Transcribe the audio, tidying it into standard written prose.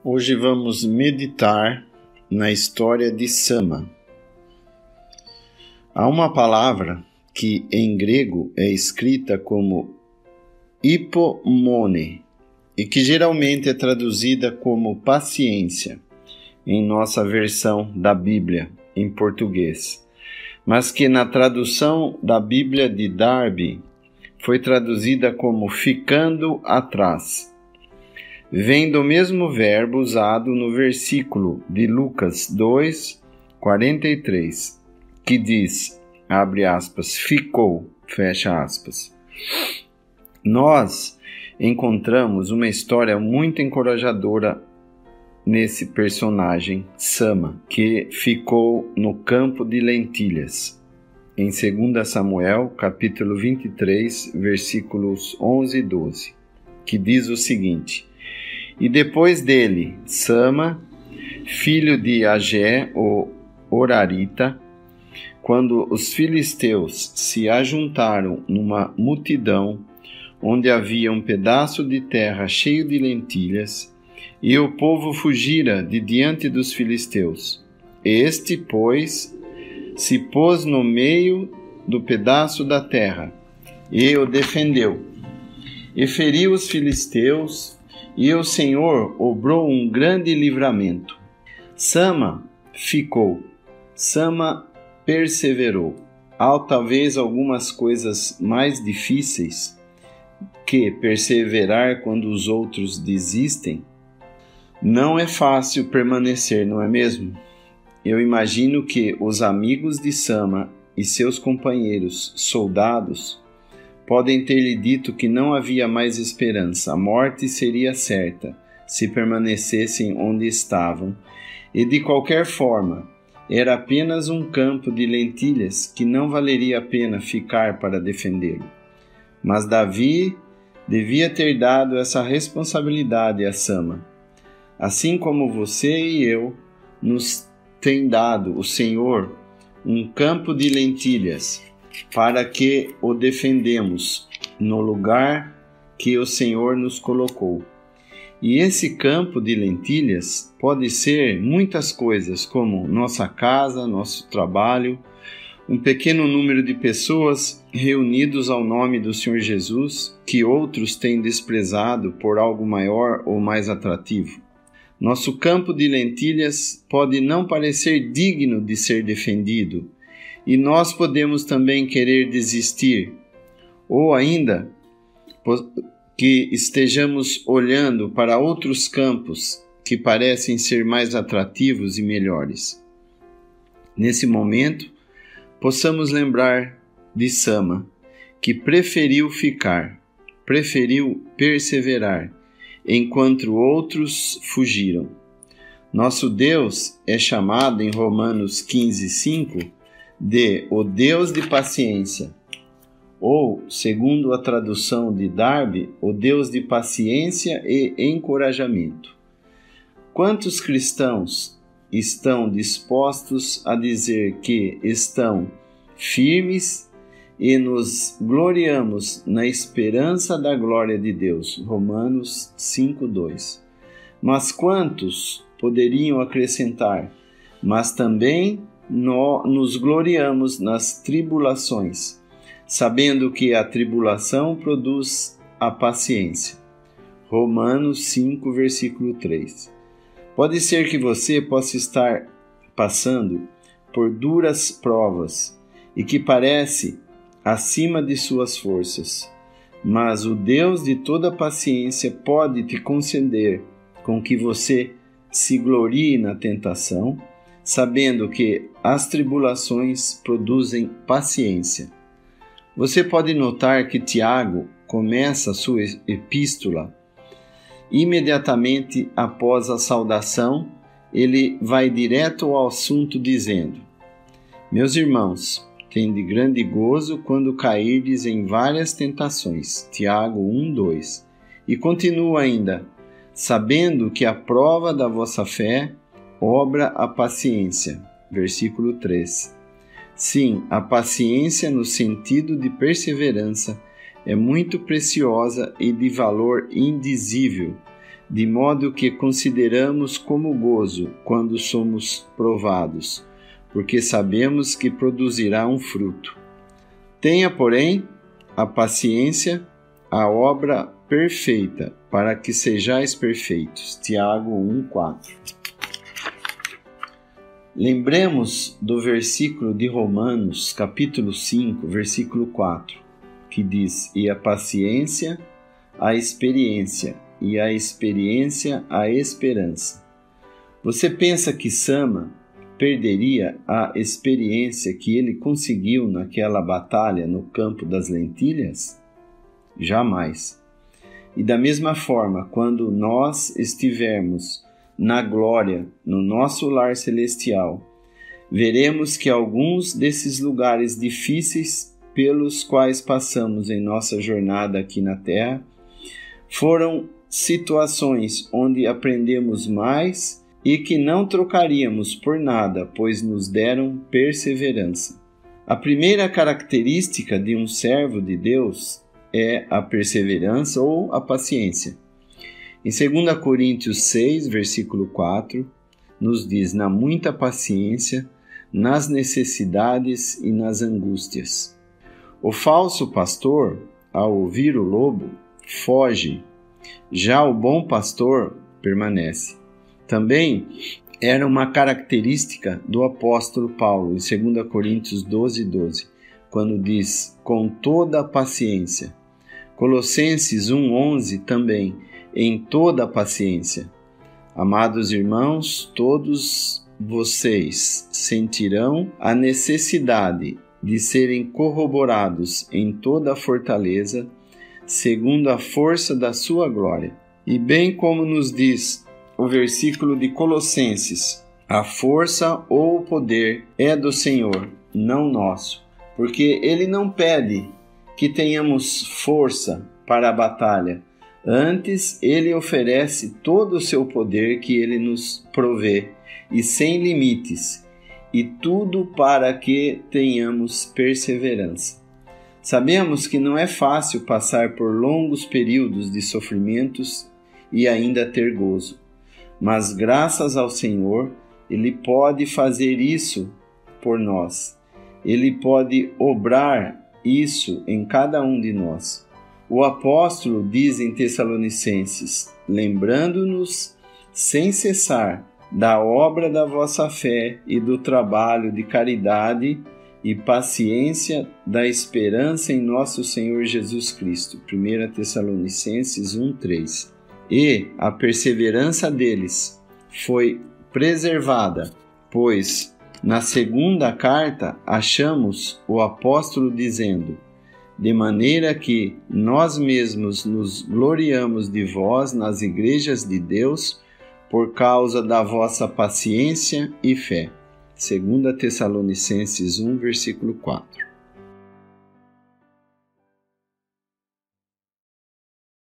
Hoje vamos meditar na história de Sama. Há uma palavra que em grego é escrita como hipomone e que geralmente é traduzida como paciência em nossa versão da Bíblia em português, mas que na tradução da Bíblia de Darby foi traduzida como ficando atrás. Vem do mesmo verbo usado no versículo de Lucas 2, 43, que diz, abre aspas, ficou, fecha aspas. Nós encontramos uma história muito encorajadora nesse personagem, Sama, que ficou no campo de lentilhas. Em 2 Samuel, capítulo 23, versículos 11 e 12, que diz o seguinte: E depois dele, Sama, filho de Agé, o Horarita, quando os filisteus se ajuntaram numa multidão, onde havia um pedaço de terra cheio de lentilhas, e o povo fugira de diante dos filisteus. Este, pois, se pôs no meio do pedaço da terra, e o defendeu. E feriu os filisteus, e o Senhor obrou um grande livramento. Sama ficou, Sama perseverou. Há talvez algumas coisas mais difíceis que perseverar quando os outros desistem. Não é fácil permanecer, não é mesmo? Eu imagino que os amigos de Sama e seus companheiros soldados podem ter lhe dito que não havia mais esperança, a morte seria certa se permanecessem onde estavam, e de qualquer forma, era apenas um campo de lentilhas que não valeria a pena ficar para defendê-lo. Mas Davi devia ter dado essa responsabilidade a Sama. Assim como você e eu, nos tem dado o Senhor um campo de lentilhas para que o defendemos no lugar que o Senhor nos colocou. E esse campo de lentilhas pode ser muitas coisas, como nossa casa, nosso trabalho, um pequeno número de pessoas reunidos ao nome do Senhor Jesus, que outros têm desprezado por algo maior ou mais atrativo. Nosso campo de lentilhas pode não parecer digno de ser defendido, e nós podemos também querer desistir, ou ainda que estejamos olhando para outros campos que parecem ser mais atrativos e melhores. Nesse momento, possamos lembrar de Sama, que preferiu ficar, preferiu perseverar, enquanto outros fugiram. Nosso Deus é chamado em Romanos 15:5 de o Deus de paciência, ou, segundo a tradução de Darby, o Deus de paciência e encorajamento. Quantos cristãos estão dispostos a dizer que estão firmes e nos gloriamos na esperança da glória de Deus? Romanos 5:2. Mas quantos poderiam acrescentar, mas também nos gloriamos nas tribulações, sabendo que a tribulação produz a paciência. Romanos 5, versículo 3. Pode ser que você possa estar passando por duras provas e que parece acima de suas forças, mas o Deus de toda paciência pode te conceder com que você se glorie na tentação, sabendo que as tribulações produzem paciência. Você pode notar que Tiago começa a sua epístola imediatamente após a saudação, ele vai direto ao assunto dizendo: Meus irmãos, tende grande gozo quando cairdes em várias tentações. Tiago 1:2. E continua ainda: sabendo que a prova da vossa fé obra a paciência. Versículo 3. Sim, a paciência no sentido de perseverança é muito preciosa e de valor indizível, de modo que consideramos como gozo quando somos provados, porque sabemos que produzirá um fruto. Tenha, porém, a paciência, a obra perfeita, para que sejais perfeitos. Tiago 1:4. Lembremos do versículo de Romanos, capítulo 5, versículo 4, que diz: e a paciência, a experiência, e a experiência, a esperança. Você pensa que Sama perderia a experiência que ele conseguiu naquela batalha no campo das lentilhas? Jamais. E da mesma forma, quando nós estivermos na glória, no nosso lar celestial, veremos que alguns desses lugares difíceis pelos quais passamos em nossa jornada aqui na Terra foram situações onde aprendemos mais e que não trocaríamos por nada, pois nos deram perseverança. A primeira característica de um servo de Deus é a perseverança ou a paciência. Em 2 Coríntios 6, versículo 4, nos diz: na muita paciência, nas necessidades e nas angústias. O falso pastor, ao ouvir o lobo, foge. Já o bom pastor permanece. Também era uma característica do apóstolo Paulo, em 2 Coríntios 12:12, quando diz: com toda a paciência. Colossenses 1:11 também: em toda a paciência. Amados irmãos, todos vocês sentirão a necessidade de serem corroborados em toda a fortaleza, segundo a força da sua glória. E bem como nos diz o versículo de Colossenses, a força ou o poder é do Senhor, não nosso, porque Ele não pede que tenhamos força para a batalha. Antes, Ele oferece todo o seu poder que Ele nos provê, e sem limites, e tudo para que tenhamos perseverança. Sabemos que não é fácil passar por longos períodos de sofrimentos e ainda ter gozo, mas graças ao Senhor, Ele pode fazer isso por nós. Ele pode obrar isso em cada um de nós. O apóstolo diz em Tessalonicenses: lembrando-nos sem cessar da obra da vossa fé e do trabalho de caridade e paciência da esperança em nosso Senhor Jesus Cristo. 1 Tessalonicenses 1:3. E a perseverança deles foi preservada, pois na segunda carta achamos o apóstolo dizendo: de maneira que nós mesmos nos gloriamos de vós nas igrejas de Deus por causa da vossa paciência e fé. 2 Tessalonicenses 1, versículo 4.